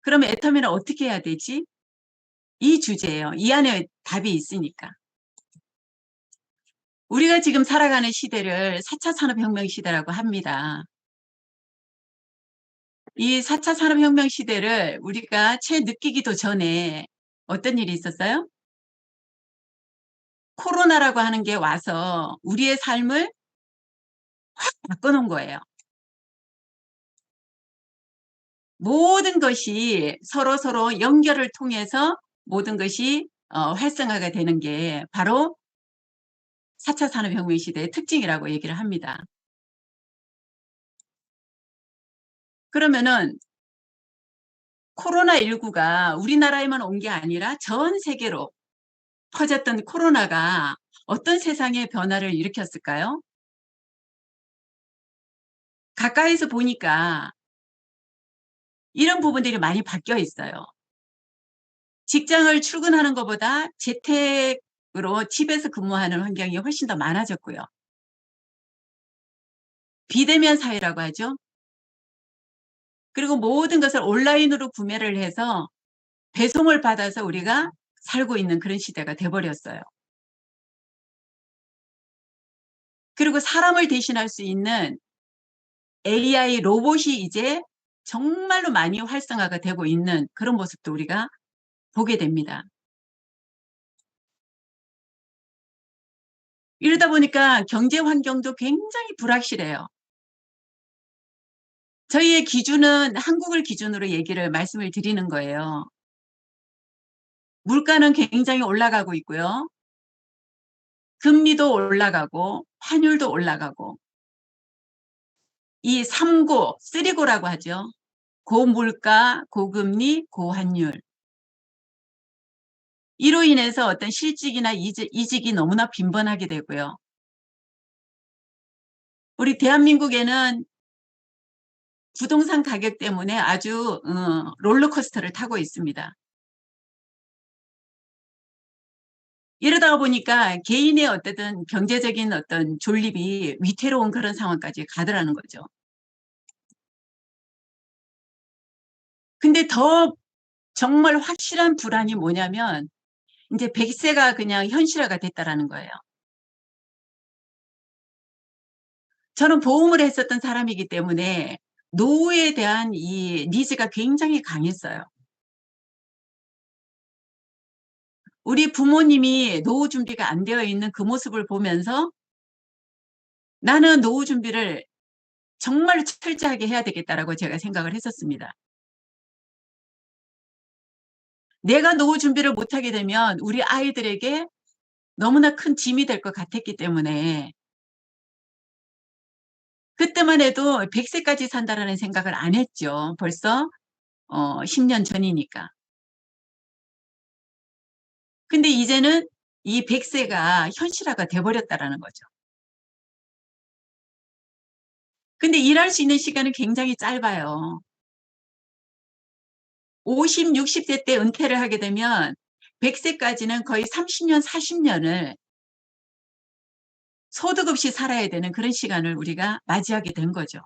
그럼 애터미는 어떻게 해야 되지? 이 주제예요. 이 안에 답이 있으니까. 우리가 지금 살아가는 시대를 4차 산업혁명 시대라고 합니다. 이 4차 산업혁명 시대를 우리가 채 느끼기도 전에 어떤 일이 있었어요? 코로나라고 하는 게 와서 우리의 삶을 확 바꿔놓은 거예요. 모든 것이 서로 연결을 통해서 모든 것이 활성화가 되는 게 바로 4차 산업혁명 시대의 특징이라고 얘기를 합니다. 그러면은 코로나19가 우리나라에만 온 게 아니라 전 세계로 퍼졌던 코로나가 어떤 세상의 변화를 일으켰을까요? 가까이서 보니까 이런 부분들이 많이 바뀌어 있어요. 직장을 출근하는 것보다 재택으로 집에서 근무하는 환경이 훨씬 더 많아졌고요. 비대면 사회라고 하죠. 그리고 모든 것을 온라인으로 구매를 해서 배송을 받아서 우리가 살고 있는 그런 시대가 돼버렸어요. 그리고 사람을 대신할 수 있는 AI 로봇이 이제 정말로 많이 활성화가 되고 있는 그런 모습도 우리가 보게 됩니다. 이러다 보니까 경제 환경도 굉장히 불확실해요. 저희의 기준은 한국을 기준으로 말씀을 드리는 거예요. 물가는 굉장히 올라가고 있고요. 금리도 올라가고 환율도 올라가고 이 3고, 3고라고 하죠. 고물가, 고금리, 고환율. 이로 인해서 어떤 실직이나 이직이 너무나 빈번하게 되고요. 우리 대한민국에는 부동산 가격 때문에 아주 롤러코스터를 타고 있습니다. 이러다 보니까 개인의 어떤 경제적인 어떤 존립이 위태로운 그런 상황까지 가더라는 거죠. 근데 더 정말 확실한 불안이 뭐냐면 이제 100세가 그냥 현실화가 됐다라는 거예요. 저는 보험을 했었던 사람이기 때문에 노후에 대한 이 니즈가 굉장히 강했어요. 우리 부모님이 노후 준비가 안 되어 있는 그 모습을 보면서 나는 노후 준비를 정말로 철저하게 해야 되겠다라고 제가 생각을 했었습니다. 내가 노후 준비를 못하게 되면 우리 아이들에게 너무나 큰 짐이 될 것 같았기 때문에 그때만 해도 100세까지 산다라는 생각을 안 했죠. 벌써 10년 전이니까. 근데 이제는 이 100세가 현실화가 돼버렸다라는 거죠. 근데 일할 수 있는 시간은 굉장히 짧아요. 50, 60세 때 은퇴를 하게 되면 100세까지는 거의 30년, 40년을 소득 없이 살아야 되는 그런 시간을 우리가 맞이하게 된 거죠.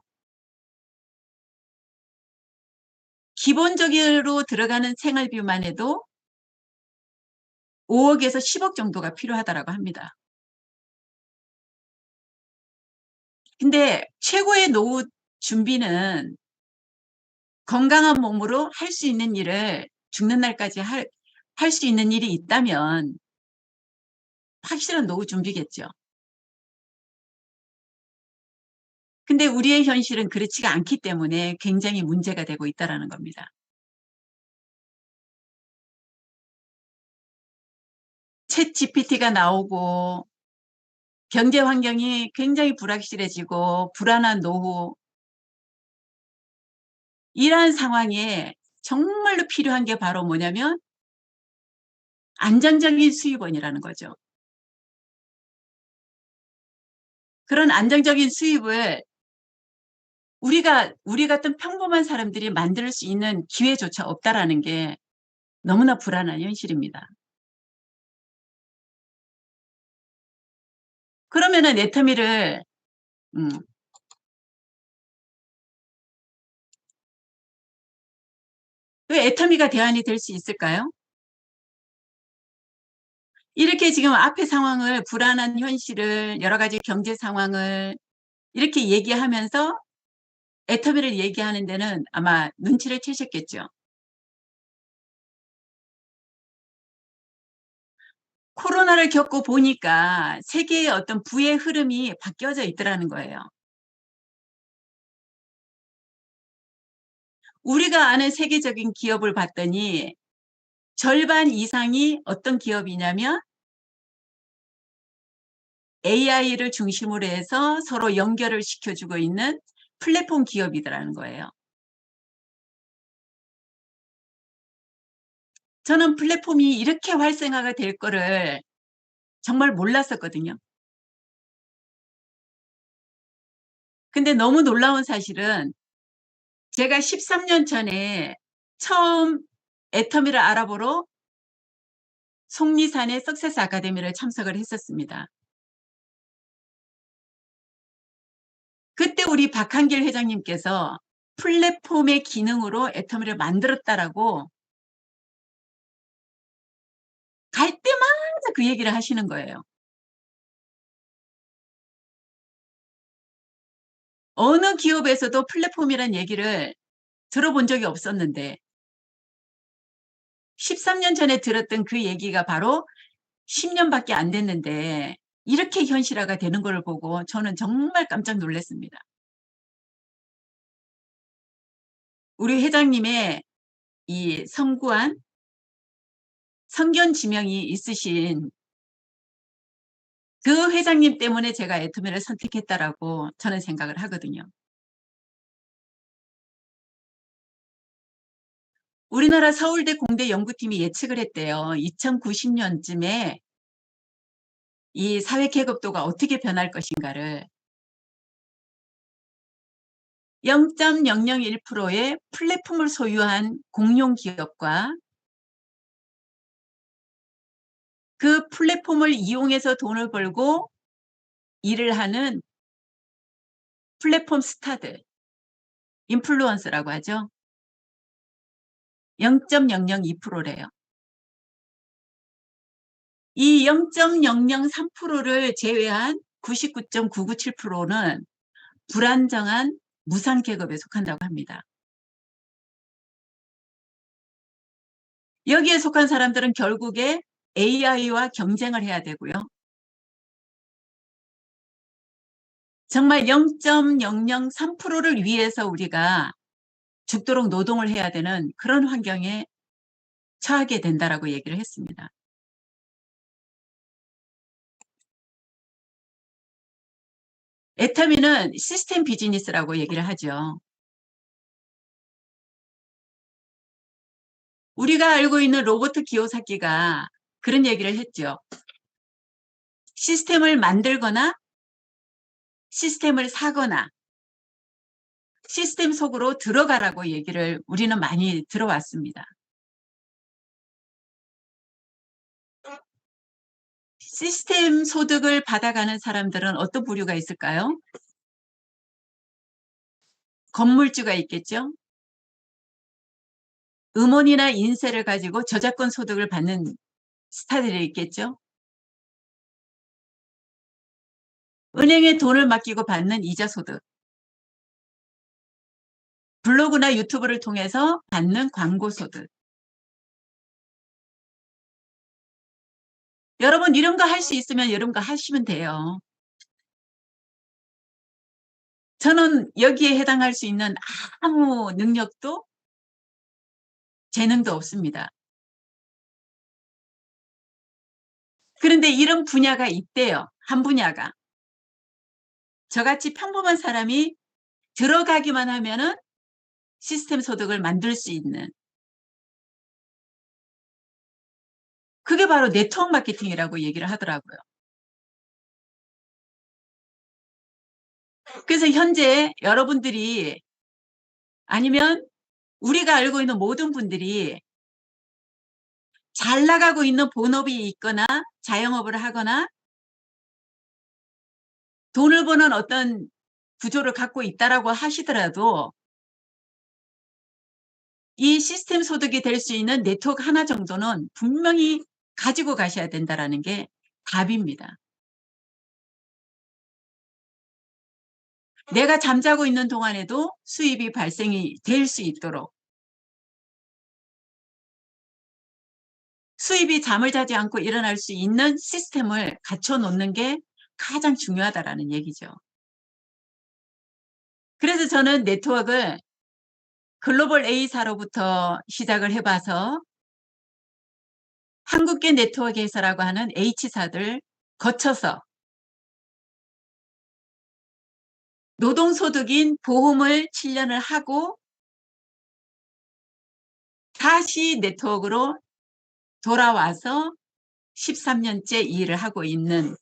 기본적으로 들어가는 생활비만 해도 5억에서 10억 정도가 필요하다고 합니다. 근데 최고의 노후 준비는 건강한 몸으로 할 수 있는 일을 죽는 날까지 할 수 있는 일이 있다면 확실한 노후 준비겠죠. 근데 우리의 현실은 그렇지가 않기 때문에 굉장히 문제가 되고 있다는 겁니다. 챗 GPT가 나오고 경제 환경이 굉장히 불확실해지고 불안한 노후, 이러한 상황에 정말로 필요한 게 바로 뭐냐면 안정적인 수입원이라는 거죠. 그런 안정적인 수입을 우리 같은 평범한 사람들이 만들 수 있는 기회조차 없다라는 게 너무나 불안한 현실입니다. 그러면은 애터미를 음, 왜 애터미가 대안이 될 수 있을까요? 이렇게 지금 앞의 상황을, 불안한 현실을, 여러 가지 경제 상황을 이렇게 얘기하면서 애터미를 얘기하는 데는 아마 눈치를 채셨겠죠. 코로나를 겪고 보니까 세계의 어떤 부의 흐름이 바뀌어져 있더라는 거예요. 우리가 아는 세계적인 기업을 봤더니 절반 이상이 어떤 기업이냐면 AI를 중심으로 해서 서로 연결을 시켜주고 있는 플랫폼 기업이더라는 거예요. 저는 플랫폼이 이렇게 활성화가 될 거를 정말 몰랐었거든요. 근데 너무 놀라운 사실은 제가 13년 전에 처음 애터미를 알아보러 속리산의 석세스 아카데미를 참석을 했었습니다. 그때 우리 박한길 회장님께서 플랫폼의 기능으로 애터미를 만들었다라고 갈 때마다 그 얘기를 하시는 거예요. 어느 기업에서도 플랫폼이란 얘기를 들어본 적이 없었는데 13년 전에 들었던 그 얘기가 바로 10년밖에 안 됐는데 이렇게 현실화가 되는 걸 보고 저는 정말 깜짝 놀랐습니다. 우리 회장님의 이 성구한 성견 지명이 있으신 그 회장님 때문에 제가 애터미를 선택했다라고 저는 생각을 하거든요. 우리나라 서울대 공대 연구팀이 예측을 했대요. 2090년쯤에 이 사회 계급도가 어떻게 변할 것인가를 0.001%의 플랫폼을 소유한 공용 기업과 그 플랫폼을 이용해서 돈을 벌고 일을 하는 플랫폼 스타들, 인플루언서라고 하죠. 0.002%래요. 이 0.003%를 제외한 99.997%는 불안정한 무상 계급에 속한다고 합니다. 여기에 속한 사람들은 결국에 AI와 경쟁을 해야 되고요. 정말 0.003%를 위해서 우리가 죽도록 노동을 해야 되는 그런 환경에 처하게 된다라고 얘기를 했습니다. 애터미는 시스템 비즈니스라고 얘기를 하죠. 우리가 알고 있는 로버트 기요사키가 그런 얘기를 했죠. 시스템을 만들거나 시스템을 사거나 시스템 속으로 들어가라고 얘기를 우리는 많이 들어왔습니다. 시스템 소득을 받아가는 사람들은 어떤 부류가 있을까요? 건물주가 있겠죠. 음원이나 인쇄를 가지고 저작권 소득을 받는 스타들이 있겠죠. 은행에 돈을 맡기고 받는 이자 소득. 블로그나 유튜브를 통해서 받는 광고 소득. 여러분 이런 거 할 수 있으면 이런 거 하시면 돼요. 저는 여기에 해당할 수 있는 아무 능력도 재능도 없습니다. 그런데 이런 분야가 있대요. 한 분야가. 저같이 평범한 사람이 들어가기만 하면은 시스템 소득을 만들 수 있는. 그게 바로 네트워크 마케팅이라고 얘기를 하더라고요. 그래서 현재 여러분들이 아니면 우리가 알고 있는 모든 분들이 잘 나가고 있는 본업이 있거나 자영업을 하거나 돈을 버는 어떤 구조를 갖고 있다라고 하시더라도 이 시스템 소득이 될 수 있는 네트워크 하나 정도는 분명히 가지고 가셔야 된다라는 게 답입니다. 내가 잠자고 있는 동안에도 수입이 발생이 될 수 있도록 수입이 잠을 자지 않고 일어날 수 있는 시스템을 갖춰 놓는 게 가장 중요하다라는 얘기죠. 그래서 저는 네트워크를 글로벌 A사로부터 시작을 해봐서 한국계 네트워크 회사라고 하는 H사들 거쳐서 노동소득인 보험을 7년을 하고 다시 네트워크로 돌아와서 13년째 일을 하고 있는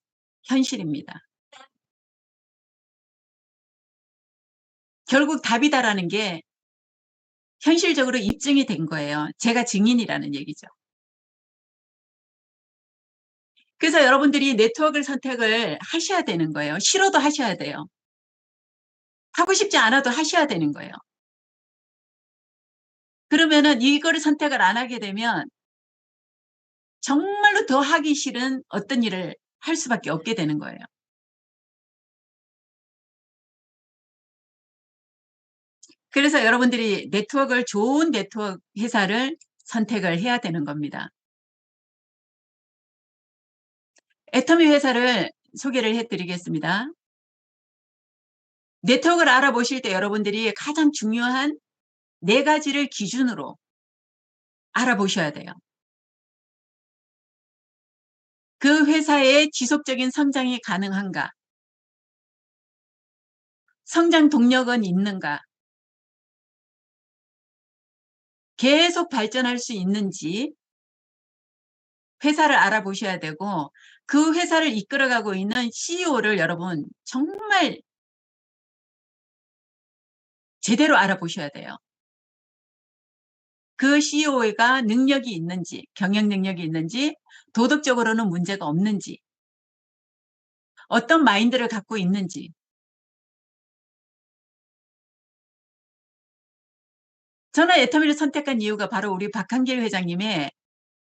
현실입니다. 결국 답이다라는 게 현실적으로 입증이 된 거예요. 제가 증인이라는 얘기죠. 그래서 여러분들이 네트워크 선택을 하셔야 되는 거예요. 싫어도 하셔야 돼요. 하고 싶지 않아도 하셔야 되는 거예요. 그러면은 이거를 선택을 안 하게 되면 정말로 더 하기 싫은 어떤 일을 할 수밖에 없게 되는 거예요. 그래서 여러분들이 네트워크를 좋은 네트워크 회사를 선택을 해야 되는 겁니다. 애터미 회사를 소개를 해드리겠습니다. 네트워크를 알아보실 때 여러분들이 가장 중요한 4가지를 기준으로 알아보셔야 돼요. 그 회사의 지속적인 성장이 가능한가? 성장 동력은 있는가? 계속 발전할 수 있는지 회사를 알아보셔야 되고 그 회사를 이끌어가고 있는 CEO를 여러분 정말 제대로 알아보셔야 돼요. 그 CEO가 능력이 있는지, 경영 능력이 있는지, 도덕적으로는 문제가 없는지, 어떤 마인드를 갖고 있는지. 저는 애터미를 선택한 이유가 바로 우리 박한길 회장님의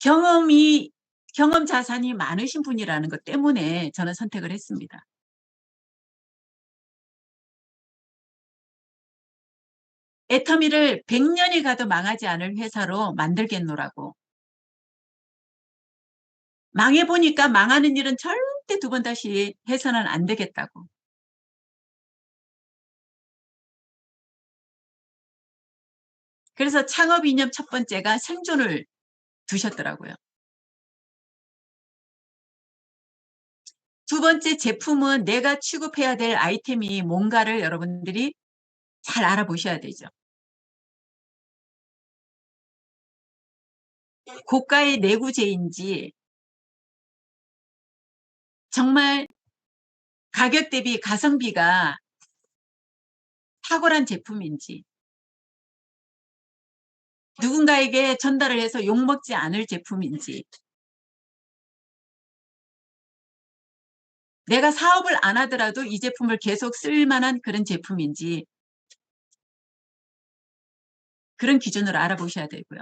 경험 자산이 많으신 분이라는 것 때문에 저는 선택을 했습니다. 애터미를 100년이 가도 망하지 않을 회사로 만들겠노라고. 망해보니까 망하는 일은 절대 2번 다시 해서는 안 되겠다고. 그래서 창업 이념 첫 번째가 생존을 두셨더라고요. 2번째 제품은 내가 취급해야 될 아이템이 뭔가를 여러분들이 잘 알아보셔야 되죠. 고가의 내구재인지 정말 가격 대비 가성비가 탁월한 제품인지 누군가에게 전달을 해서 욕먹지 않을 제품인지 내가 사업을 안 하더라도 이 제품을 계속 쓸 만한 그런 제품인지 그런 기준으로 알아보셔야 되고요.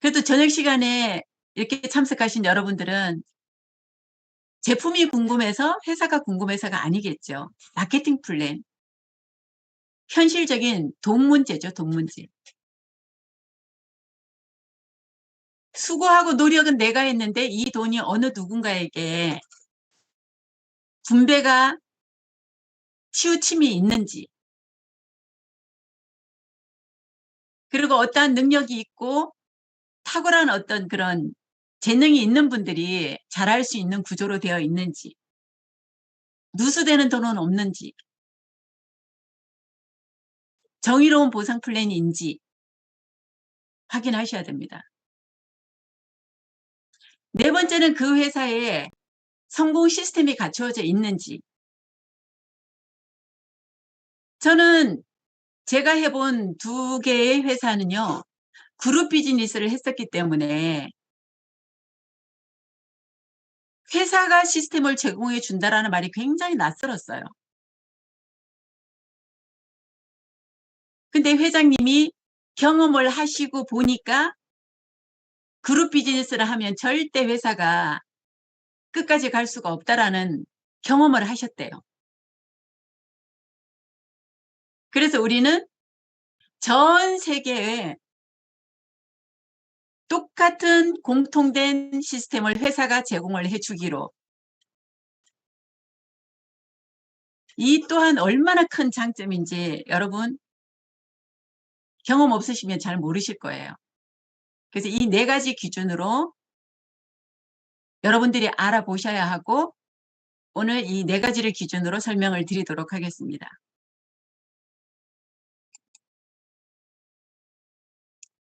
그래도 저녁 시간에 이렇게 참석하신 여러분들은 제품이 궁금해서 회사가 궁금해서가 아니겠죠. 마케팅 플랜, 현실적인 돈 문제죠. 돈 문제. 수고하고 노력은 내가 했는데 이 돈이 어느 누군가에게 분배가 치우침이 있는지 그리고 어떠한 능력이 있고 탁월한 어떤 그런 재능이 있는 분들이 잘할 수 있는 구조로 되어 있는지 누수되는 돈은 없는지 정의로운 보상 플랜인지 확인하셔야 됩니다. 4번째는 그 회사에 성공 시스템이 갖추어져 있는지 저는 제가 해본 2개의 회사는요. 그룹 비즈니스를 했었기 때문에 회사가 시스템을 제공해 준다라는 말이 굉장히 낯설었어요. 근데 회장님이 경험을 하시고 보니까 그룹 비즈니스를 하면 절대 회사가 끝까지 갈 수가 없다라는 경험을 하셨대요. 그래서 우리는 전 세계에 똑같은 공통된 시스템을 회사가 제공을 해주기로. 이 또한 얼마나 큰 장점인지 여러분 경험 없으시면 잘 모르실 거예요. 그래서 이 네 가지 기준으로 여러분들이 알아보셔야 하고 오늘 이 네 가지를 기준으로 설명을 드리도록 하겠습니다.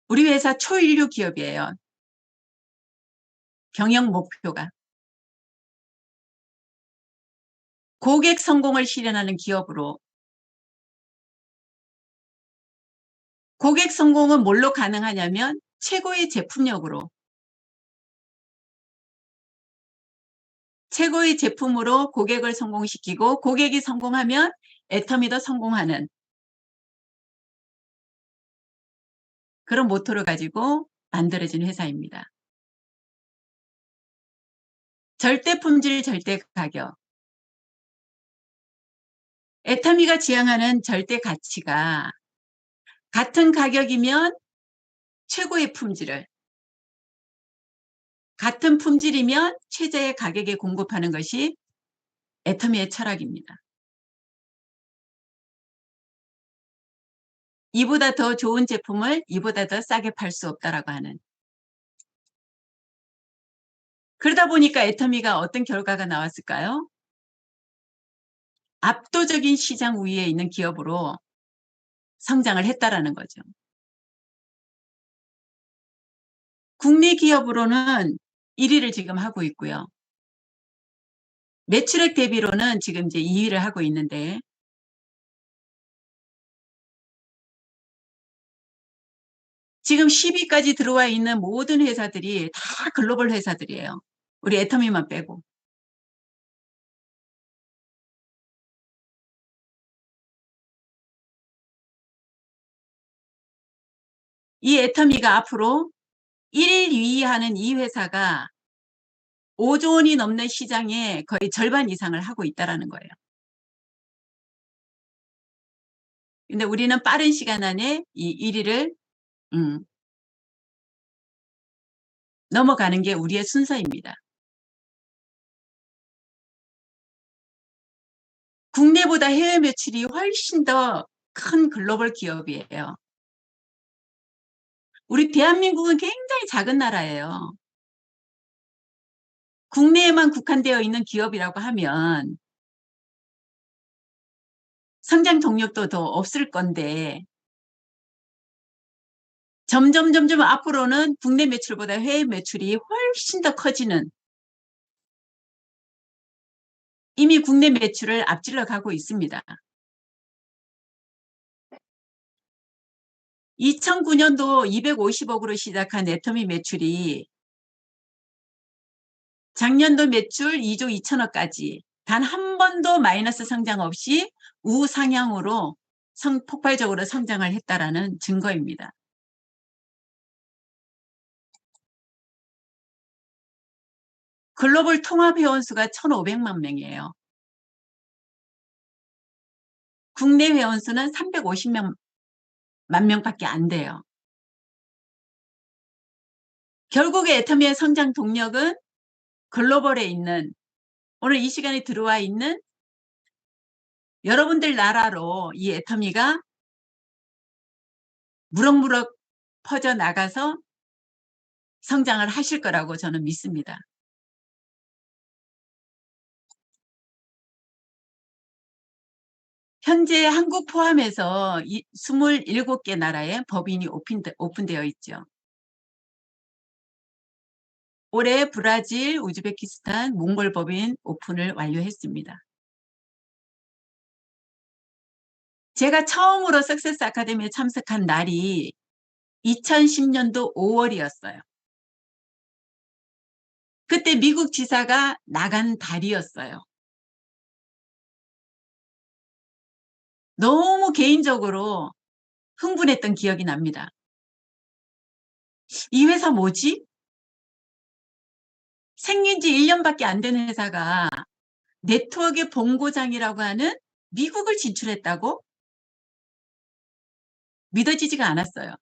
우리 회사 초일류 기업이에요. 경영 목표가. 고객 성공을 실현하는 기업으로. 고객 성공은 뭘로 가능하냐면 최고의 제품력으로. 최고의 제품으로 고객을 성공시키고 고객이 성공하면 애터미도 성공하는 그런 모토를 가지고 만들어진 회사입니다. 절대 품질, 절대 가격. 애터미가 지향하는 절대 가치가 같은 가격이면 최고의 품질을, 같은 품질이면 최저의 가격에 공급하는 것이 애터미의 철학입니다. 이보다 더 좋은 제품을 이보다 더 싸게 팔 수 없다라고 하는. 그러다 보니까 애터미가 어떤 결과가 나왔을까요? 압도적인 시장 우위에 있는 기업으로 성장을 했다라는 거죠. 국내 기업으로는 1위를 지금 하고 있고요. 매출액 대비로는 지금 이제 2위를 하고 있는데 지금 10위까지 들어와 있는 모든 회사들이 다 글로벌 회사들이에요. 우리 애터미만 빼고. 이 애터미가 앞으로 1위, 2위 하는 이 회사가 5조 원이 넘는 시장의 거의 절반 이상을 하고 있다는 거예요. 근데 우리는 빠른 시간 안에 이 1위를 넘어가는 게 우리의 순서입니다. 국내보다 해외 매출이 훨씬 더 큰 글로벌 기업이에요. 우리 대한민국은 굉장히 작은 나라예요. 국내에만 국한되어 있는 기업이라고 하면 성장 동력도 더 없을 건데 점점 앞으로는 국내 매출보다 해외 매출이 훨씬 더 커지는 이미 국내 매출을 앞질러 가고 있습니다. 2009년도 250억으로 시작한 애터미 매출이 작년도 매출 2조 2천억까지 단 한 번도 마이너스 성장 없이 우상향으로 폭발적으로 성장을 했다라는 증거입니다. 글로벌 통합 회원수가 1,500만 명이에요. 국내 회원수는 350만 명밖에 안 돼요. 결국에 애터미의 성장 동력은 글로벌에 있는 오늘 이 시간에 들어와 있는 여러분들 나라로 이 애터미가 무럭무럭 퍼져나가서 성장을 하실 거라고 저는 믿습니다. 현재 한국 포함해서 27개 나라에 법인이 오픈되어 있죠. 올해 브라질, 우즈베키스탄, 몽골 법인 오픈을 완료했습니다. 제가 처음으로 석세스 아카데미에 참석한 날이 2010년도 5월이었어요. 그때 미국 지사가 나간 달이었어요. 너무 개인적으로 흥분했던 기억이 납니다. 이 회사 뭐지? 생긴 지 1년밖에 안 된 회사가 네트워크의 본고장이라고 하는 미국을 진출했다고? 믿어지지가 않았어요.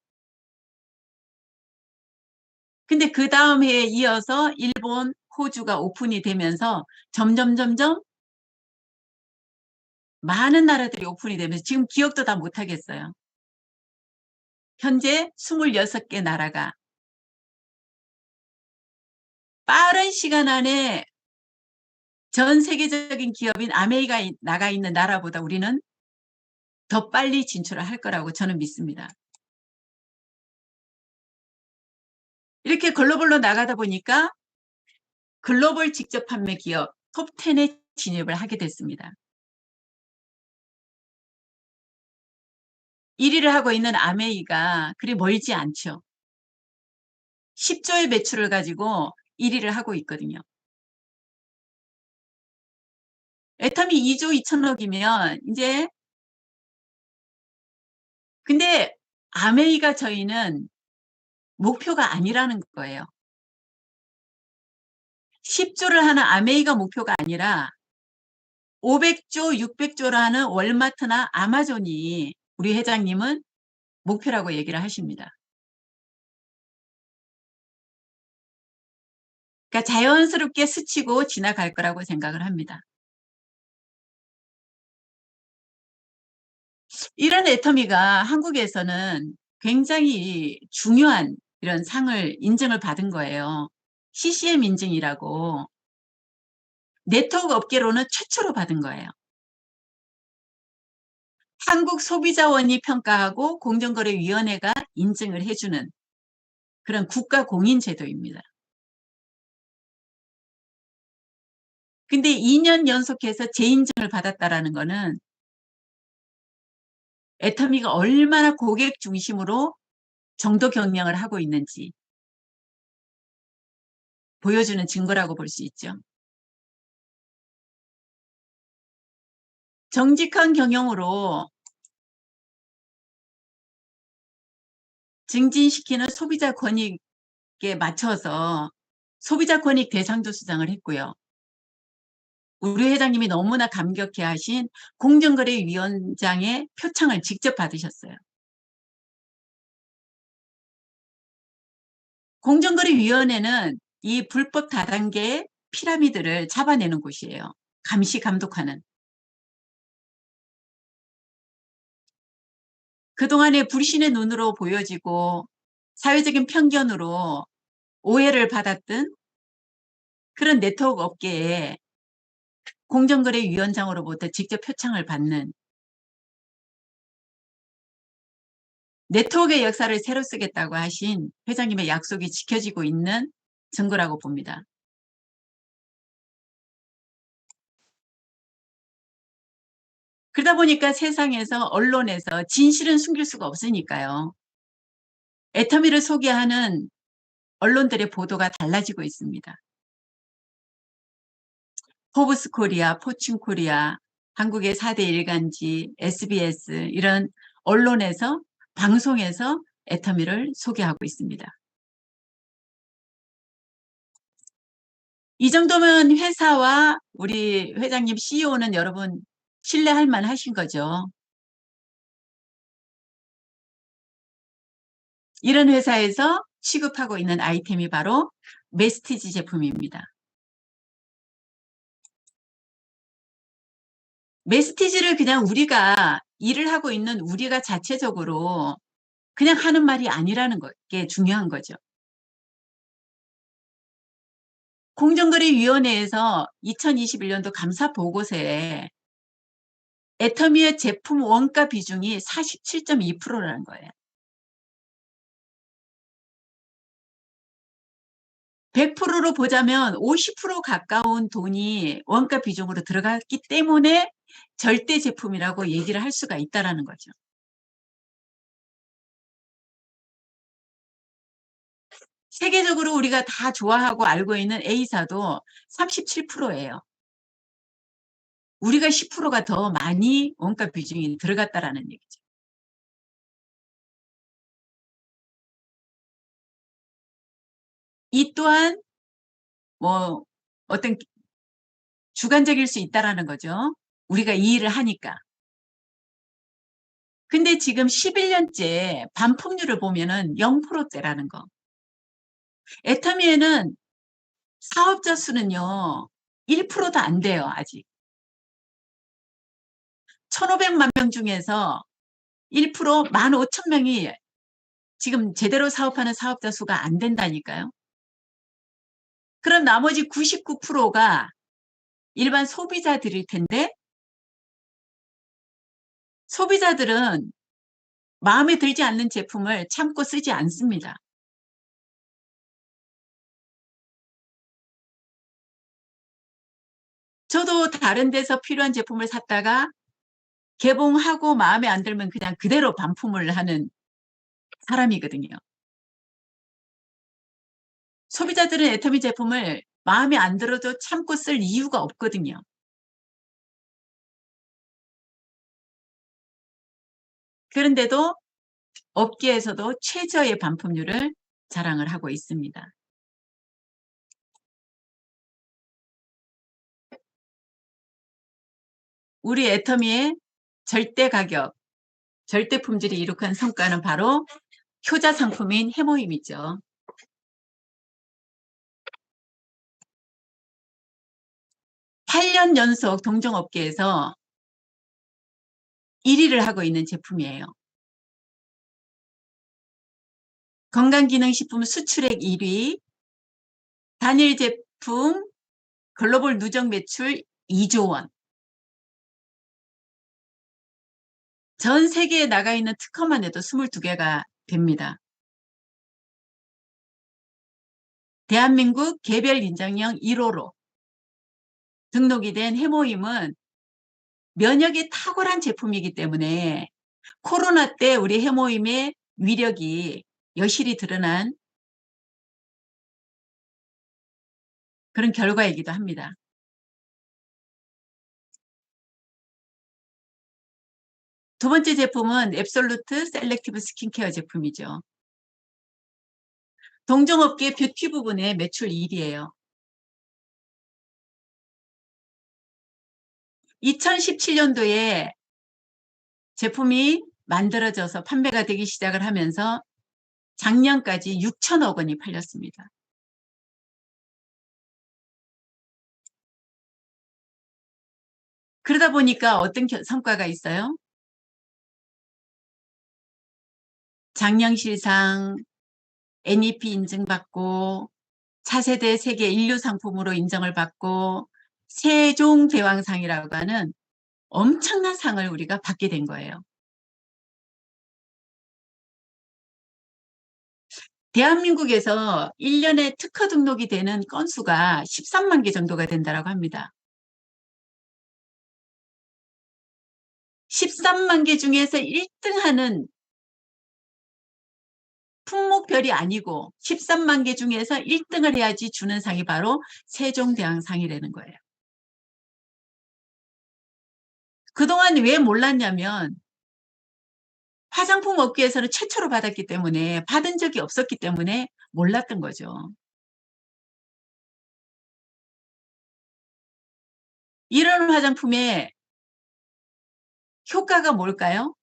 근데 그 다음 해에 이어서 일본, 호주가 오픈이 되면서 점점 많은 나라들이 오픈이 되면서 지금 기억도 다 못하겠어요. 현재 26개 나라가 빠른 시간 안에 전 세계적인 기업인 아메이가 나가 있는 나라보다 우리는 더 빨리 진출을 할 거라고 저는 믿습니다. 이렇게 글로벌로 나가다 보니까 글로벌 직접 판매 기업 톱10에 진입을 하게 됐습니다. 1위를 하고 있는 아메이가 그리 멀지 않죠. 10조의 매출을 가지고 1위를 하고 있거든요. 애텀이 2조 2천억이면 이제 근데 아메이가 저희는 목표가 아니라는 거예요. 10조를 하는 아메이가 목표가 아니라 500조, 600조를 하는 월마트나 아마존이 우리 회장님은 목표라고 얘기를 하십니다. 그러니까 자연스럽게 스치고 지나갈 거라고 생각을 합니다. 이런 애터미가 한국에서는 굉장히 중요한 이런 상을 인증을 받은 거예요. CCM 인증이라고 네트워크 업계로는 최초로 받은 거예요. 한국소비자원이 평가하고 공정거래위원회가 인증을 해주는 그런 국가 공인 제도입니다. 근데 2년 연속해서 재인증을 받았다라는 거는 애터미가 얼마나 고객 중심으로 정도 경영을 하고 있는지 보여주는 증거라고 볼 수 있죠. 정직한 경영으로 증진시키는 소비자 권익에 맞춰서 소비자 권익 대상도 수상을 했고요. 우리 회장님이 너무나 감격해 하신 공정거래위원장의 표창을 직접 받으셨어요. 공정거래위원회는 이 불법 다단계의 피라미드를 잡아내는 곳이에요. 감시 감독하는. 그동안에 불신의 눈으로 보여지고 사회적인 편견으로 오해를 받았던 그런 네트워크 업계에 공정거래위원장으로부터 직접 표창을 받는 네트워크의 역사를 새로 쓰겠다고 하신 회장님의 약속이 지켜지고 있는 증거라고 봅니다. 그러다 보니까 세상에서 언론에서 진실은 숨길 수가 없으니까요. 애터미를 소개하는 언론들의 보도가 달라지고 있습니다. 포브스 코리아, 포춘 코리아, 한국의 4대 일간지, SBS 이런 언론에서 방송에서 애터미를 소개하고 있습니다. 이 정도면 회사와 우리 회장님 CEO는 여러분 신뢰할 만하신 거죠. 이런 회사에서 취급하고 있는 아이템이 바로 메스티지 제품입니다. 메스티지를 그냥 우리가 일을 하고 있는 우리가 자체적으로 그냥 하는 말이 아니라는 게 중요한 거죠. 공정거래위원회에서 2021년도 감사 보고서에 애터미의 제품 원가 비중이 47.2%라는 거예요. 100%로 보자면 50% 가까운 돈이 원가 비중으로 들어갔기 때문에 절대 제품이라고 얘기를 할 수가 있다는 거죠. 세계적으로 우리가 다 좋아하고 알고 있는 A사도 37%예요. 우리가 10%가 더 많이 원가 비중이 들어갔다라는 얘기죠. 이 또한 뭐 어떤 주관적일 수 있다라는 거죠. 우리가 이 일을 하니까. 근데 지금 11년째 반품률을 보면은 0%대라는 거. 애터미에는 사업자 수는요, 1%도 안 돼요, 아직. 1,500만 명 중에서 1% 15,000명이 지금 제대로 사업하는 사업자 수가 안 된다니까요. 그럼 나머지 99%가 일반 소비자들일 텐데, 소비자들은 마음에 들지 않는 제품을 참고 쓰지 않습니다. 저도 다른 데서 필요한 제품을 샀다가 개봉하고 마음에 안 들면 그냥 그대로 반품을 하는 사람이거든요. 소비자들은 애터미 제품을 마음에 안 들어도 참고 쓸 이유가 없거든요. 그런데도 업계에서도 최저의 반품률을 자랑을 하고 있습니다. 우리 애터미의 절대 가격, 절대 품질이 이룩한 성과는 바로 효자 상품인 해모임이죠. 8년 연속 동종업계에서 1위를 하고 있는 제품이에요. 건강기능식품 수출액 1위, 단일 제품 글로벌 누적 매출 2조 원. 전 세계에 나가 있는 특허만 해도 22개가 됩니다. 대한민국 개별 인정형 1호로 등록이 된 해모임은 면역이 탁월한 제품이기 때문에 코로나 때 우리 해모임의 위력이 여실히 드러난 그런 결과이기도 합니다. 두 번째 제품은 앱솔루트 셀렉티브 스킨케어 제품이죠. 동종업계 뷰티 부분의 매출 1위예요. 2017년도에 제품이 만들어져서 판매가 되기 시작을 하면서 작년까지 6천억 원이 팔렸습니다. 그러다 보니까 어떤 성과가 있어요? 장량실상 NEP 인증받고 차세대 세계 인류 상품으로 인정을 받고 세종대왕상이라고 하는 엄청난 상을 우리가 받게 된 거예요. 대한민국에서 1년에 특허 등록이 되는 건수가 13만 개 정도가 된다고 합니다. 13만 개 중에서 1등 하는 품목별이 아니고 13만 개 중에서 1등을 해야지 주는 상이 바로 세종대왕상이라는 거예요. 그동안 왜 몰랐냐면 화장품 업계에서는 최초로 받았기 때문에 받은 적이 없었기 때문에 몰랐던 거죠. 이런 화장품의 효과가 뭘까요?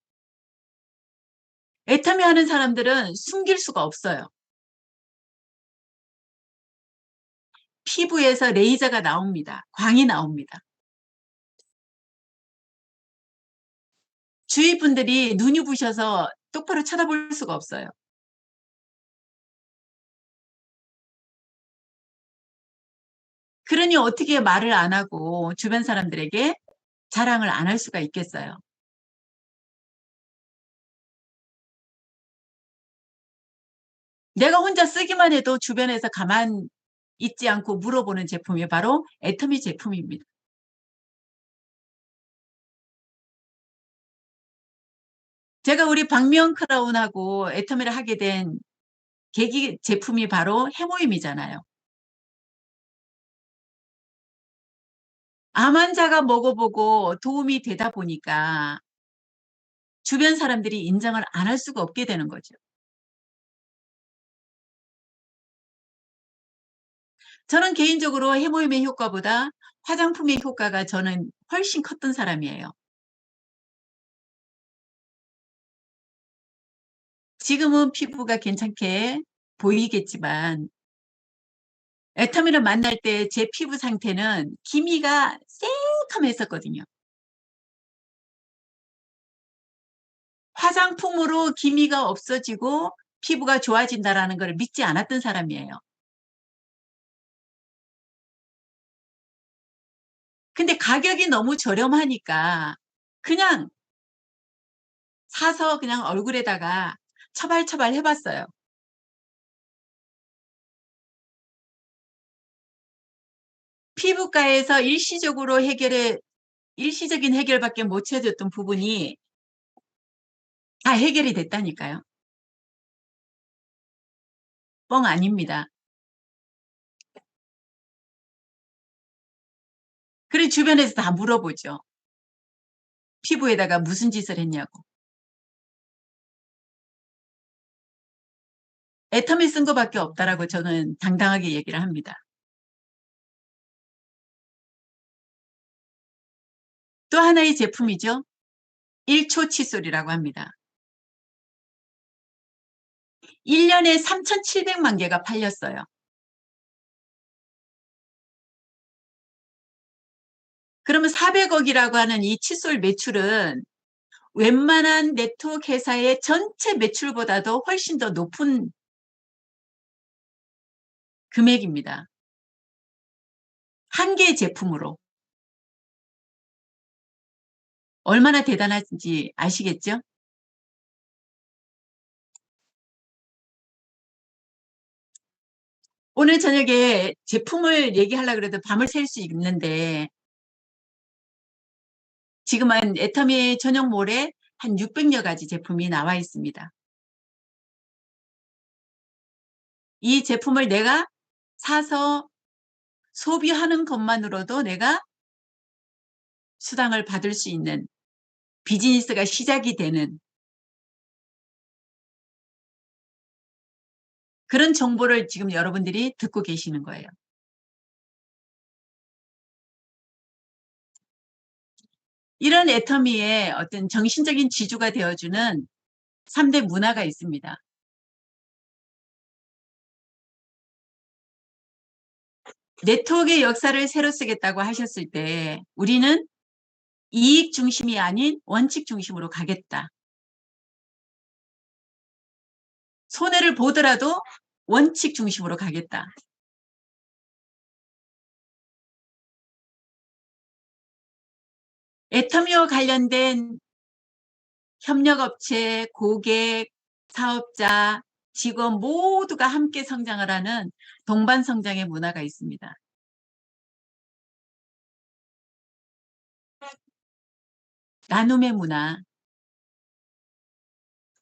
애터미 하는 사람들은 숨길 수가 없어요. 피부에서 레이저가 나옵니다. 광이 나옵니다. 주위 분들이 눈이 부셔서 똑바로 쳐다볼 수가 없어요. 그러니 어떻게 말을 안 하고 주변 사람들에게 자랑을 안 할 수가 있겠어요. 내가 혼자 쓰기만 해도 주변에서 가만 있지 않고 물어보는 제품이 바로 애터미 제품입니다. 제가 우리 박미영 크라운하고 애터미를 하게 된 계기 제품이 바로 해모임이잖아요. 암 환자가 먹어보고 도움이 되다 보니까 주변 사람들이 인정을 안 할 수가 없게 되는 거죠. 저는 개인적으로 해모임의 효과보다 화장품의 효과가 저는 훨씬 컸던 사람이에요. 지금은 피부가 괜찮게 보이겠지만 애터미를 만날 때 제 피부 상태는 기미가 새카맸었거든요. 화장품으로 기미가 없어지고 피부가 좋아진다라는 걸 믿지 않았던 사람이에요. 근데 가격이 너무 저렴하니까 그냥 사서 그냥 얼굴에다가 처발처발 해봤어요. 피부과에서 일시적인 해결밖에 못 해줬던 부분이 다 해결이 됐다니까요. 뻥 아닙니다. 그래 주변에서 다 물어보죠. 피부에다가 무슨 짓을 했냐고. 애터미 쓴 거밖에 없다라고 저는 당당하게 얘기를 합니다. 또 하나의 제품이죠. 1초 칫솔이라고 합니다. 1년에 3,700만 개가 팔렸어요. 그러면 400억이라고 하는 이 칫솔 매출은 웬만한 네트워크 회사의 전체 매출보다도 훨씬 더 높은 금액입니다. 한 개의 제품으로. 얼마나 대단한지 아시겠죠? 오늘 저녁에 제품을 얘기하려고 그래도 밤을 샐 수 있는데 지금은 애터미 전용몰에 한 600여 가지 제품이 나와 있습니다. 이 제품을 내가 사서 소비하는 것만으로도 내가 수당을 받을 수 있는 비즈니스가 시작이 되는 그런 정보를 지금 여러분들이 듣고 계시는 거예요. 이런 애터미의 어떤 정신적인 지주가 되어주는 3대 문화가 있습니다. 네트워크의 역사를 새로 쓰겠다고 하셨을 때 우리는 이익 중심이 아닌 원칙 중심으로 가겠다. 손해를 보더라도 원칙 중심으로 가겠다. 애터미와 관련된 협력업체, 고객, 사업자, 직원 모두가 함께 성장을 하는 동반성장의 문화가 있습니다. 나눔의 문화,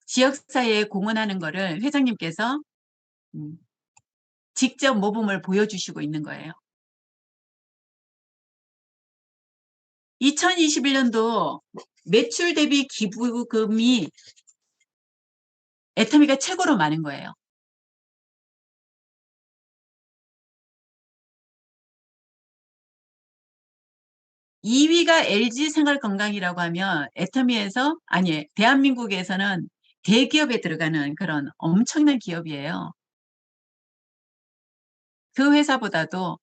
지역사회에 공헌하는 거를 회장님께서 음, 직접 모범을 보여주시고 있는 거예요. 2021년도 매출 대비 기부금이 애터미가 최고로 많은 거예요. 2위가 LG생활건강이라고 하면 애터미에서 아니 대한민국에서는 대기업에 들어가는 그런 엄청난 기업이에요. 그 회사보다도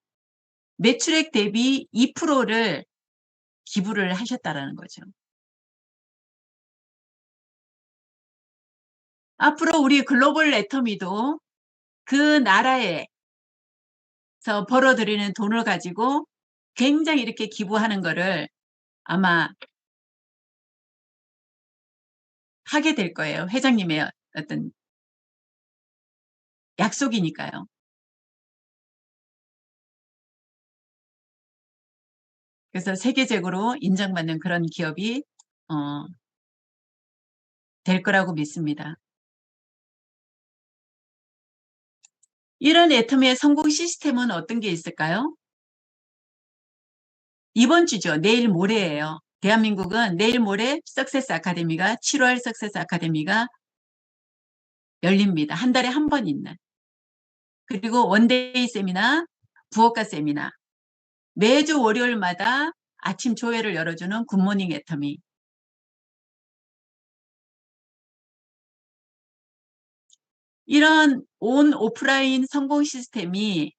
매출액 대비 2%를 기부를 하셨다라는 거죠. 앞으로 우리 글로벌 애터미도 그 나라에서 벌어들이는 돈을 가지고 굉장히 이렇게 기부하는 거를 아마 하게 될 거예요. 회장님의 어떤 약속이니까요. 그래서 세계적으로 인정받는 그런 기업이 어, 될 거라고 믿습니다. 이런 애터미의 성공 시스템은 어떤 게 있을까요? 이번 주죠. 내일 모레예요. 대한민국은 내일 모레 석세스 아카데미가 7월 석세스 아카데미가 열립니다. 한 달에 한 번 있는. 그리고 원데이 세미나, 부엌가 세미나, 매주 월요일마다 아침 조회를 열어주는 굿모닝 애터미. 이런 온 오프라인 성공 시스템이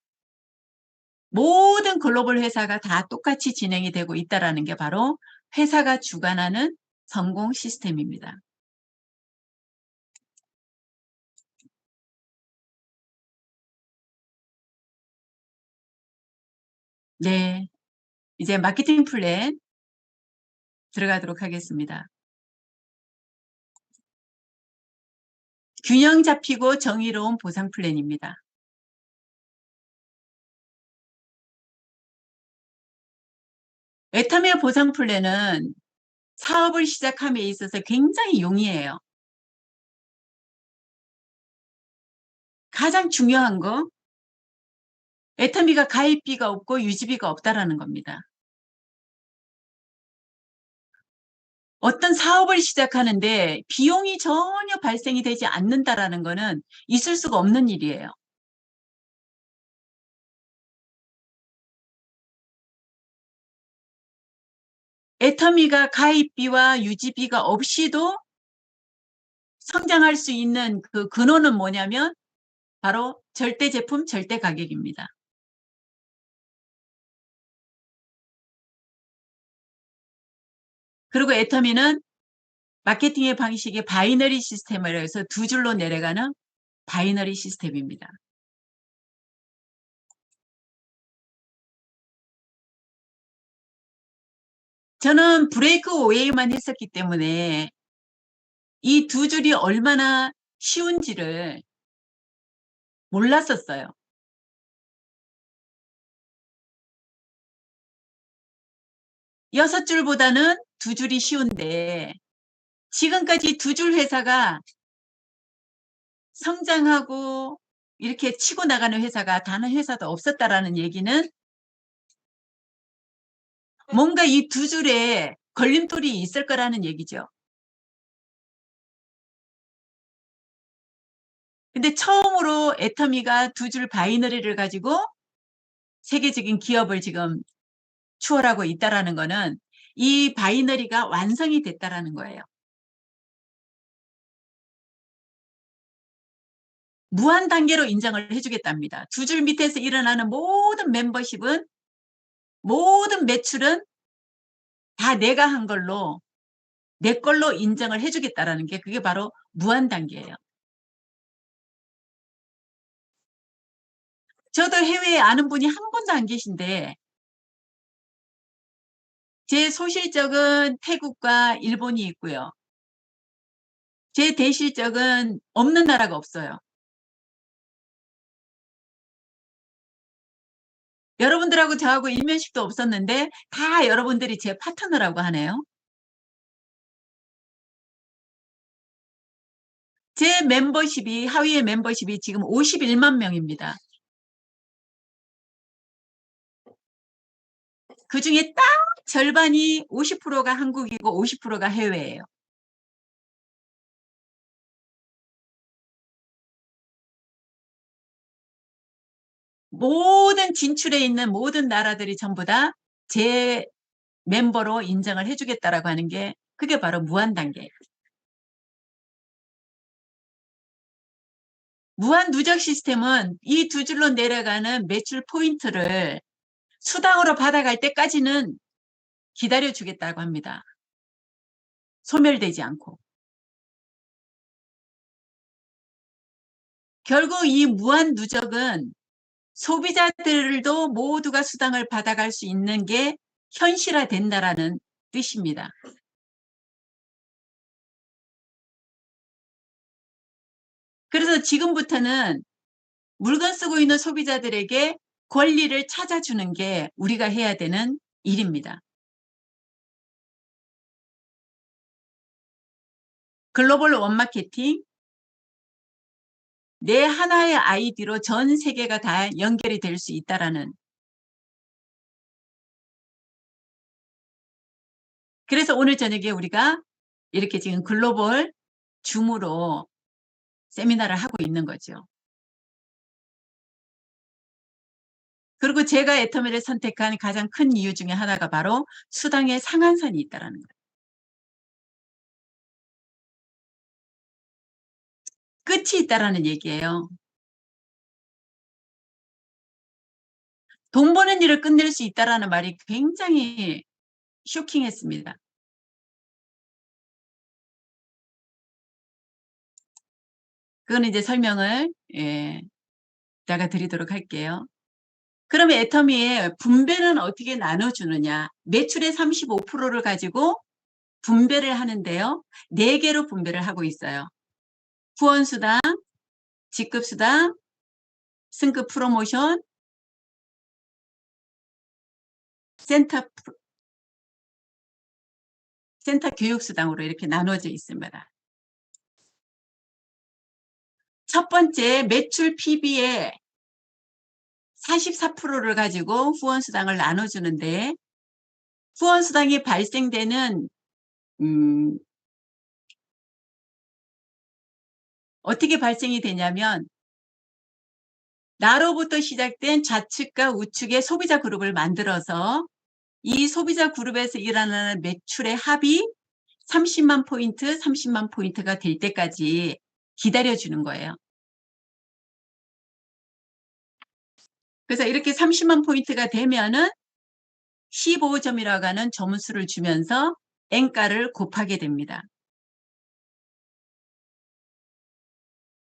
모든 글로벌 회사가 다 똑같이 진행이 되고 있다는 게 바로 회사가 주관하는 성공 시스템입니다. 네, 이제 마케팅 플랜 들어가도록 하겠습니다. 균형 잡히고 정의로운 보상 플랜입니다. 애터미의 보상 플랜은 사업을 시작함에 있어서 굉장히 용이해요. 가장 중요한 거, 애터미가 가입비가 없고 유지비가 없다라는 겁니다. 어떤 사업을 시작하는데 비용이 전혀 발생이 되지 않는다라는 거는 있을 수가 없는 일이에요. 애터미가 가입비와 유지비가 없이도 성장할 수 있는 그 근원은 뭐냐면 바로 절대 제품, 절대 가격입니다. 그리고 애터미는 마케팅의 방식이 바이너리 시스템이라 해서 두 줄로 내려가는 바이너리 시스템입니다. 저는 브레이크 웨이만 했었기 때문에 이 두 줄이 얼마나 쉬운지를 몰랐었어요. 여섯 줄보다는 두 줄이 쉬운데 지금까지 두 줄 회사가 성장하고 이렇게 치고 나가는 회사가 단 한 회사도 없었다라는 얘기는 뭔가 이 두 줄에 걸림돌이 있을 거라는 얘기죠. 근데 처음으로 애터미가 두 줄 바이너리를 가지고 세계적인 기업을 지금 추월하고 있다라는 거는 이 바이너리가 완성이 됐다라는 거예요. 무한 단계로 인정을 해주겠답니다. 두 줄 밑에서 일어나는 모든 멤버십은 모든 매출은 다 내가 한 걸로 내 걸로 인정을 해주겠다라는 게 그게 바로 무한 단계예요. 저도 해외에 아는 분이 한 분도 안 계신데 제 소실적은 태국과 일본이 있고요. 제 대실적은 없는 나라가 없어요. 여러분들하고 저하고 일면식도 없었는데 다 여러분들이 제 파트너라고 하네요. 제 멤버십이 하위의 멤버십이 지금 51만 명입니다. 그중에 딱 절반이 50%가 한국이고 50%가 해외예요. 모든 진출해 있는 모든 나라들이 전부 다 제 멤버로 인정을 해주겠다라고 하는 게 그게 바로 무한 단계예요. 무한 누적 시스템은 이 두 줄로 내려가는 매출 포인트를 수당으로 받아갈 때까지는 기다려주겠다고 합니다. 소멸되지 않고. 결국 이 무한 누적은 소비자들도 모두가 수당을 받아갈 수 있는 게 현실화된다라는 뜻입니다. 그래서 지금부터는 물건 쓰고 있는 소비자들에게 권리를 찾아주는 게 우리가 해야 되는 일입니다. 글로벌 원마케팅, 내 하나의 아이디로 전 세계가 다 연결이 될 수 있다라는. 그래서 오늘 저녁에 우리가 이렇게 지금 글로벌 줌으로 세미나를 하고 있는 거죠. 그리고 제가 애터미를 선택한 가장 큰 이유 중에 하나가 바로 수당의 상한선이 있다라는 거예요. 끝이 있다라는 얘기예요. 돈 버는 일을 끝낼 수 있다라는 말이 굉장히 쇼킹했습니다. 그거는 이제 설명을 이따가 드리도록 할게요. 그러면 애터미의 분배는 어떻게 나눠주느냐? 매출의 35%를 가지고 분배를 하는데요. 4개로 분배를 하고 있어요. 후원수당, 직급수당, 승급 프로모션, 센터 교육수당으로 이렇게 나눠져 있습니다. 첫 번째 매출 PB의 44%를 가지고 후원수당을 나눠주는데 후원수당이 발생되는 어떻게 발생이 되냐면 나로부터 시작된 좌측과 우측의 소비자 그룹을 만들어서 이 소비자 그룹에서 일어나는 매출의 합이 30만 포인트, 30만 포인트가 될 때까지 기다려주는 거예요. 그래서 이렇게 30만 포인트가 되면은 15점이라고 하는 점수를 주면서 N가를 곱하게 됩니다.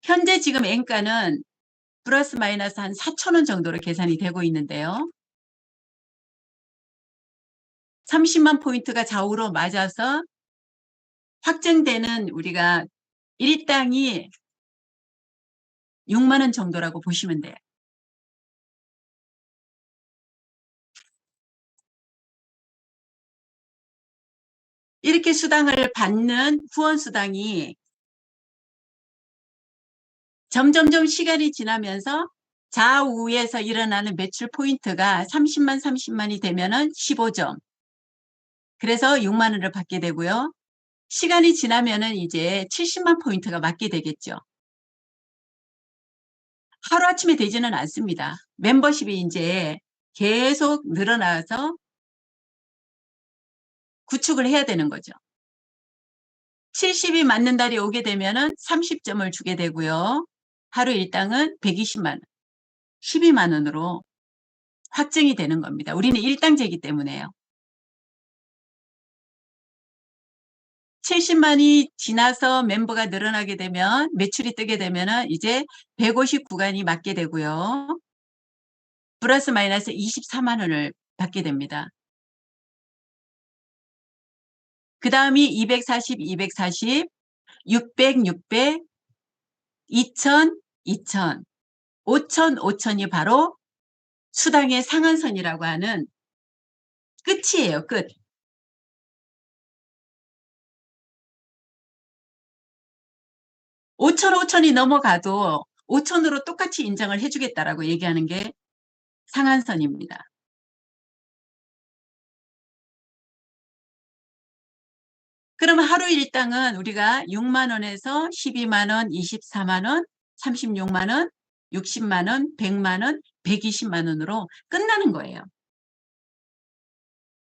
현재 지금 N가는 플러스 마이너스 한 4,000원 정도로 계산이 되고 있는데요. 30만 포인트가 좌우로 맞아서 확정되는 우리가 일당이 6만 원 정도라고 보시면 돼요. 이렇게 수당을 받는 후원 수당이 점점점 시간이 지나면서 좌우에서 일어나는 매출 포인트가 30만, 30만이 되면은 15점. 그래서 6만 원을 받게 되고요. 시간이 지나면은 이제 70만 포인트가 맞게 되겠죠. 하루아침에 되지는 않습니다. 멤버십이 이제 계속 늘어나서 구축을 해야 되는 거죠. 70이 맞는 달이 오게 되면은 30점을 주게 되고요. 하루 일당은 120만 원, 12만 원으로 확정이 되는 겁니다. 우리는 일당제이기 때문에요. 70만이 지나서 멤버가 늘어나게 되면 매출이 뜨게 되면은 이제 150 구간이 맞게 되고요. 플러스 마이너스 24만 원을 받게 됩니다. 그 다음이 240, 240, 600, 600, 2000, 2000, 5000, 5000이 바로 수당의 상한선이라고 하는 끝이에요. 끝. 5천, 5천이 넘어가도 5천으로 똑같이 인정을 해주겠다라고 얘기하는 게 상한선입니다. 그러면 하루 일당은 우리가 6만 원에서 12만 원, 24만 원, 36만 원, 60만 원, 100만 원, 120만 원으로 끝나는 거예요.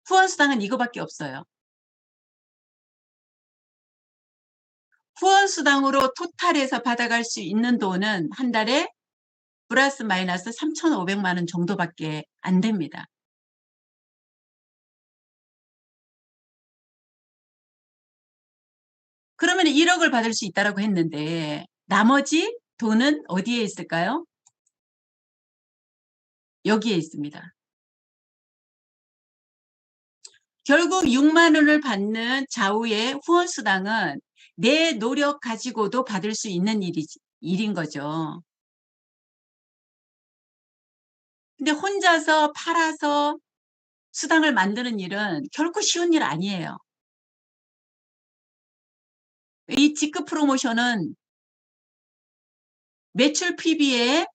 후원수당은 이거밖에 없어요. 후원수당으로 토탈해서 받아갈 수 있는 돈은 한 달에 플러스 마이너스 3,500만 원 정도밖에 안 됩니다. 그러면 1억을 받을 수 있다고 했는데 나머지 돈은 어디에 있을까요? 여기에 있습니다. 결국 6만 원을 받는 좌우의 후원수당은 내 노력 가지고도 받을 수 있는 일인 거죠. 근데 혼자서 팔아서 수당을 만드는 일은 결코 쉬운 일 아니에요. 이 직급 프로모션은 매출 PB의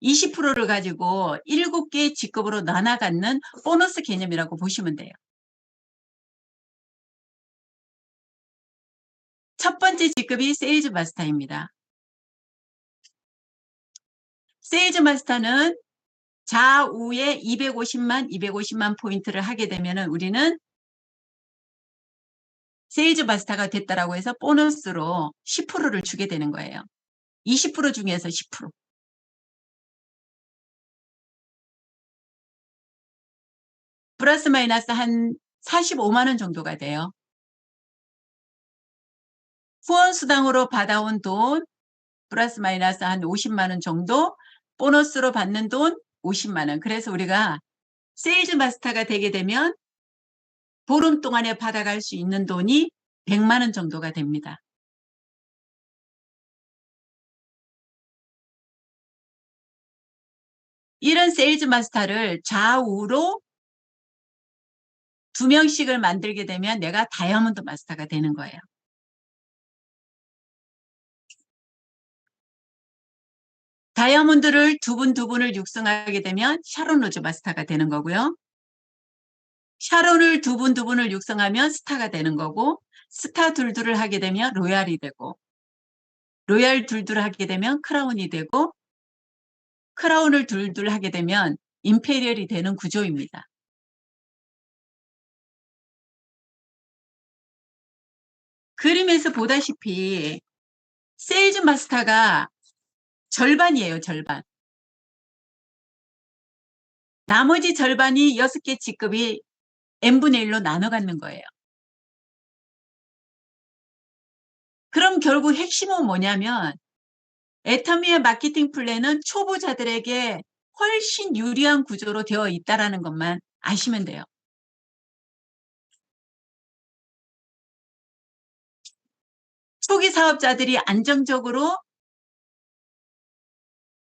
20%를 가지고 7개 직급으로 나눠갖는 보너스 개념이라고 보시면 돼요. 첫 번째 직급이 세일즈 마스터입니다. 세일즈 마스터는 좌우에 250만 포인트를 하게 되면은 우리는 세일즈 마스터가 됐다라고 해서 보너스로 10%를 주게 되는 거예요. 20% 중에서 10%. 플러스 마이너스 한 45만 원 정도가 돼요. 후원수당으로 받아온 돈 플러스 마이너스 한 50만 원 정도, 보너스로 받는 돈 50만 원. 그래서 우리가 세일즈 마스터가 되게 되면 보름 동안에 받아갈 수 있는 돈이 100만 원 정도가 됩니다. 이런 세일즈 마스터를 좌우로 2명씩을 만들게 되면 내가 다이아몬드 마스터가 되는 거예요. 다이아몬드를 두 분을 육성하게 되면 샤론 로즈 마스터가 되는 거고요. 샤론을 두 분을 육성하면 스타가 되는 거고, 스타 둘을 하게 되면 로얄이 되고, 로얄 둘 하게 되면 크라운이 되고, 크라운을 둘 하게 되면 임페리얼이 되는 구조입니다. 그림에서 보다시피 세일즈 마스터가 절반이에요, 절반. 나머지 절반이 6개 직급이 n분의 1로 나눠 갖는 거예요. 그럼 결국 핵심은 뭐냐면 애터미의 마케팅 플랜은 초보자들에게 훨씬 유리한 구조로 되어 있다는 것만 아시면 돼요. 초기 사업자들이 안정적으로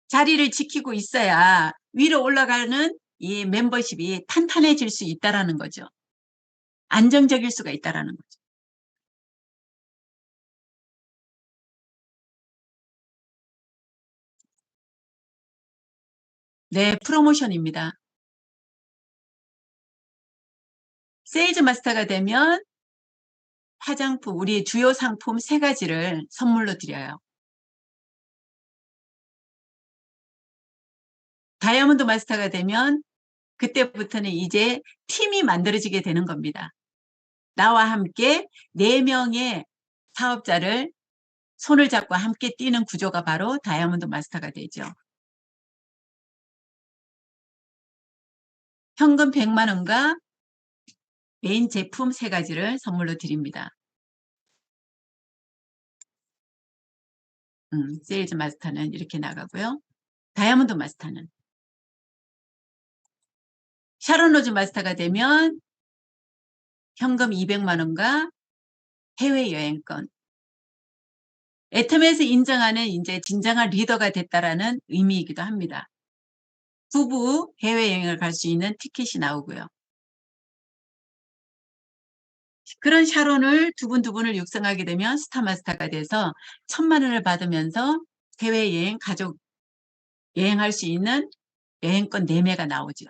자리를 지키고 있어야 위로 올라가는 이 멤버십이 탄탄해질 수 있다는 거죠. 안정적일 수가 있다는 거죠. 네, 프로모션입니다. 세일즈 마스터가 되면 화장품, 우리 주요 상품 3가지를 선물로 드려요. 다이아몬드 마스터가 되면 그때부터는 이제 팀이 만들어지게 되는 겁니다. 나와 함께 4명의 사업자를 손을 잡고 함께 뛰는 구조가 바로 다이아몬드 마스터가 되죠. 현금 100만 원과 메인 제품 3가지를 선물로 드립니다. 세일즈 마스터는 이렇게 나가고요. 다이아몬드 마스터는 샤론 로즈 마스터가 되면 현금 200만 원과 해외여행권. 애텀에서 인정하는 이제 진정한 리더가 됐다라는 의미이기도 합니다. 부부 해외여행을 갈 수 있는 티켓이 나오고요. 그런 샤론을 두 분을 육성하게 되면 스타마스터가 돼서 1,000만 원을 받으면서 해외여행, 가족 여행할 수 있는 여행권 4매가 나오죠.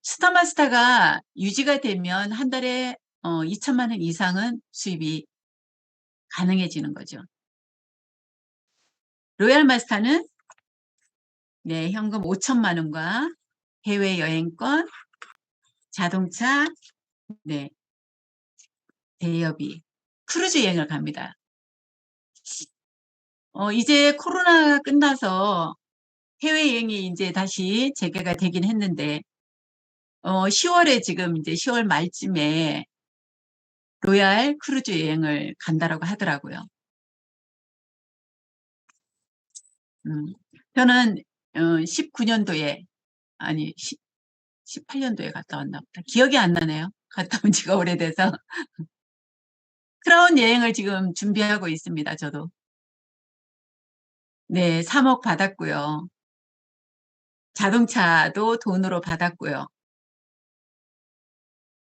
스타마스터가 유지가 되면 한 달에 2천만 원 이상은 수입이 가능해지는 거죠. 로얄 마스터는 네, 현금 5천만 원과 해외여행권, 자동차, 네, 대여비, 크루즈 여행을 갑니다. 이제 코로나가 끝나서 해외여행이 이제 다시 재개가 되긴 했는데, 10월에 지금 이제 10월 말쯤에 로얄 크루즈 여행을 간다라고 하더라고요. 저는 19년도에, 아니, 18년도에 갔다 왔나 보다. 기억이 안 나네요. 갔다 온 지가 오래돼서. 크라운 여행을 지금 준비하고 있습니다, 저도. 네, 3억 받았고요. 자동차도 돈으로 받았고요.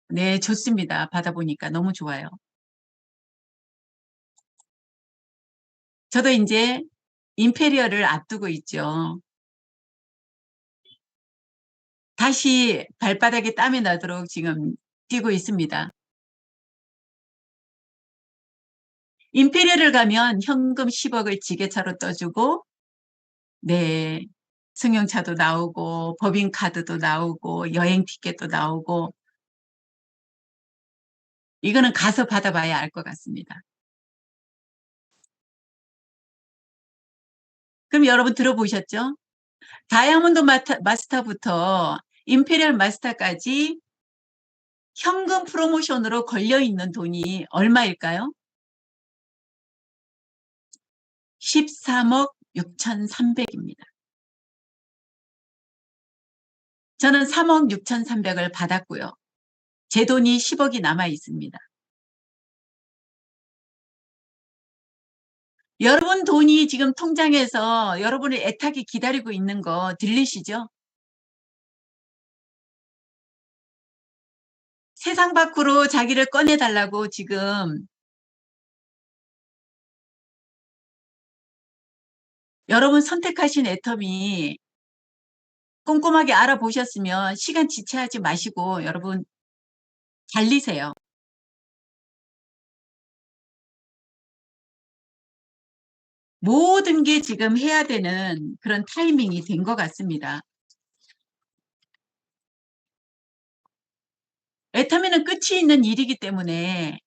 네, 좋습니다. 받아보니까 너무 좋아요. 저도 이제 임페리얼을 앞두고 있죠. 다시 발바닥에 땀이 나도록 지금 뛰고 있습니다. 임페리얼을 가면 현금 10억을 지게차로 떠주고, 네, 승용차도 나오고 법인카드도 나오고 여행 티켓도 나오고 이거는 가서 받아봐야 알 것 같습니다. 그럼 여러분 들어보셨죠? 다이아몬드 마스터부터 임페리얼 마스터까지 현금 프로모션으로 걸려있는 돈이 얼마일까요? 13억 6,300입니다. 저는 3억 6,300을 받았고요. 제 돈이 10억이 남아 있습니다. 여러분 돈이 지금 통장에서 여러분을 애타게 기다리고 있는 거 들리시죠? 세상 밖으로 자기를 꺼내달라고 지금 여러분 선택하신 애텀이 꼼꼼하게 알아보셨으면 시간 지체하지 마시고 여러분 달리세요. 모든 게 지금 해야 되는 그런 타이밍이 된 것 같습니다. 애터미는 끝이 있는 일이기 때문에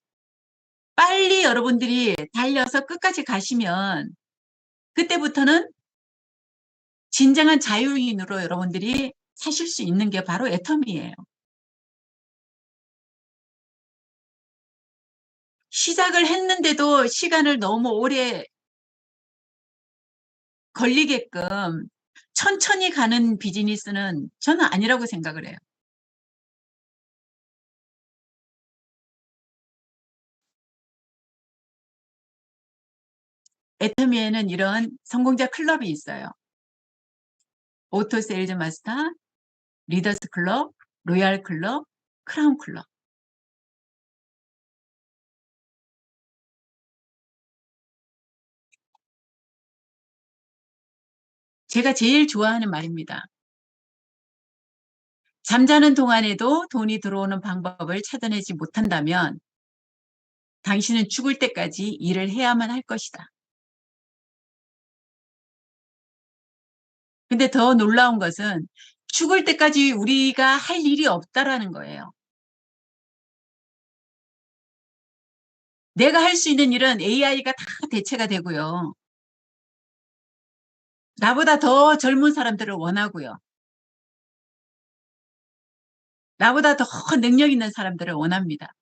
빨리 여러분들이 달려서 끝까지 가시면 그때부터는 진정한 자유인으로 여러분들이 사실 수 있는 게 바로 애터미예요. 시작을 했는데도 시간을 너무 오래 걸리게끔 천천히 가는 비즈니스는 저는 아니라고 생각을 해요. 애터미에는 이런 성공자 클럽이 있어요. 오토 세일즈 마스터, 리더스 클럽, 로얄 클럽, 크라운 클럽. 제가 제일 좋아하는 말입니다. 잠자는 동안에도 돈이 들어오는 방법을 찾아내지 못한다면 당신은 죽을 때까지 일을 해야만 할 것이다. 근데 더 놀라운 것은 죽을 때까지 우리가 할 일이 없다라는 거예요. 내가 할 수 있는 일은 AI가 다 대체가 되고요. 나보다 더 젊은 사람들을 원하고요. 나보다 더 능력 있는 사람들을 원합니다.